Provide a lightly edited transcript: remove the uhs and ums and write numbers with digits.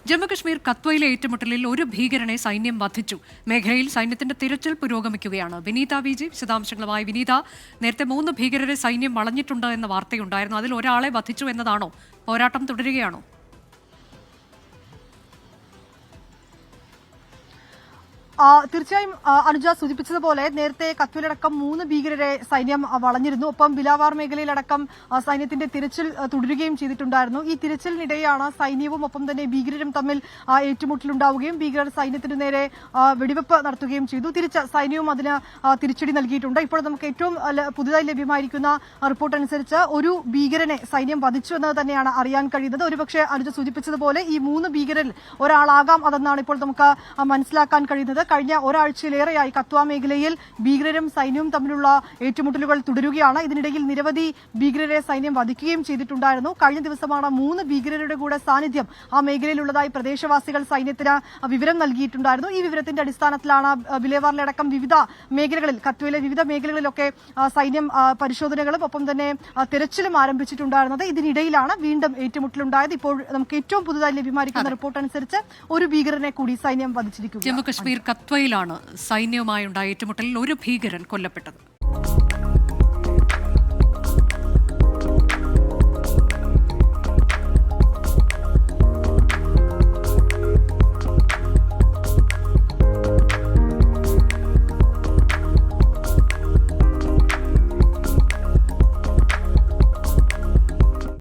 ജമ്മുകശ്മീർ കത്വയിലെ ഏറ്റുമുട്ടലിൽ ഒരു ഭീകരനെ സൈന്യം വധിച്ചു. മേഖലയിൽ സൈന്യത്തിന്റെ തിരച്ചിൽ പുരോഗമിക്കുകയാണ്. വിനീത വിജി വിശദാംശങ്ങളുമായി. വിനീത, നേരത്തെ 3 ഭീകരരെ സൈന്യം വളഞ്ഞിട്ടുണ്ട് എന്ന വാർത്തയുണ്ടായിരുന്നു. അതിൽ ഒരാളെ വധിച്ചു എന്നതാണോ? പോരാട്ടം തുടരുകയാണോ? തീർച്ചയായും അനുജ സൂചിപ്പിച്ചതുപോലെ നേരത്തെ കത്വയിലടക്കം 3 ഭീകരരെ സൈന്യം വളഞ്ഞിരുന്നു. ഒപ്പം ബിലാവാർ മേഖലയിലടക്കം സൈന്യത്തിന്റെ തിരച്ചിൽ തുടരുകയും ചെയ്തിട്ടുണ്ടായിരുന്നു. ഈ തിരച്ചിലിനിടെയാണ് സൈന്യവും ഒപ്പം തന്നെ ഭീകരരും തമ്മിൽ ഏറ്റുമുട്ടലുണ്ടാവുകയും ഭീകരർ സൈന്യത്തിനു നേരെ വെടിവെപ്പ് നടത്തുകയും ചെയ്തു. സൈന്യവും അതിന് തിരിച്ചടി നൽകിയിട്ടുണ്ട്. ഇപ്പോൾ നമുക്ക് ഏറ്റവും പുതുതായി ലഭ്യമായിരിക്കുന്ന റിപ്പോർട്ട് അനുസരിച്ച് ഒരു ഭീകരനെ സൈന്യം വധിച്ചു എന്നത് തന്നെയാണ് അറിയാൻ കഴിയുന്നത്. ഒരുപക്ഷെ അനുജ സൂചിപ്പിച്ചതുപോലെ ഈ 3 ഭീകരിൽ ഒരാളാകാം അതെന്നാണ് ഇപ്പോൾ നമുക്ക് മനസ്സിലാക്കാൻ കഴിയുന്നത്. കഴിഞ്ഞ ഒരാഴ്ചയിലേറെയായി കത്വ മേഖലയിൽ ഭീകരരും സൈന്യവും തമ്മിലുള്ള ഏറ്റുമുട്ടലുകൾ തുടരുകയാണ്. ഇതിനിടയിൽ നിരവധി ഭീകരരെ സൈന്യം വധിക്കുകയും ചെയ്തിട്ടുണ്ടായിരുന്നു. കഴിഞ്ഞ ദിവസമാണ് 3 ഭീകരരുടെ കൂടെ സാന്നിധ്യം ആ മേഖലയിലുള്ളതായി പ്രദേശവാസികൾ സൈന്യത്തിന് വിവരം നൽകിയിട്ടുണ്ടായിരുന്നു. ഈ വിവരത്തിന്റെ അടിസ്ഥാനത്തിലാണ് ബിലേവാറിലടക്കം വിവിധ മേഖലകളിൽ കത്വയിലെ വിവിധ മേഖലകളിലൊക്കെ സൈന്യം പരിശോധനകളും ഒപ്പം തന്നെ തിരച്ചിലും ആരംഭിച്ചിട്ടുണ്ടായിരുന്നത്. ഇതിനിടയിലാണ് വീണ്ടും ഏറ്റുമുട്ടലുണ്ടായത്. ഇപ്പോൾ നമുക്ക് ഏറ്റവും പുതുതായി ലഭ്യമായിരിക്കുന്ന റിപ്പോർട്ട് അനുസരിച്ച് ഒരു ഭീകരനെ കൂടി സൈന്യം വധിച്ചിരിക്കുന്നു. ജമ്മുകശ്മീർ കത്വയിലാണ് സൈന്യവുമായുണ്ടായ ഏറ്റുമുട്ടലിൽ ഒരു ഭീകരൻ കൊല്ലപ്പെട്ടത്.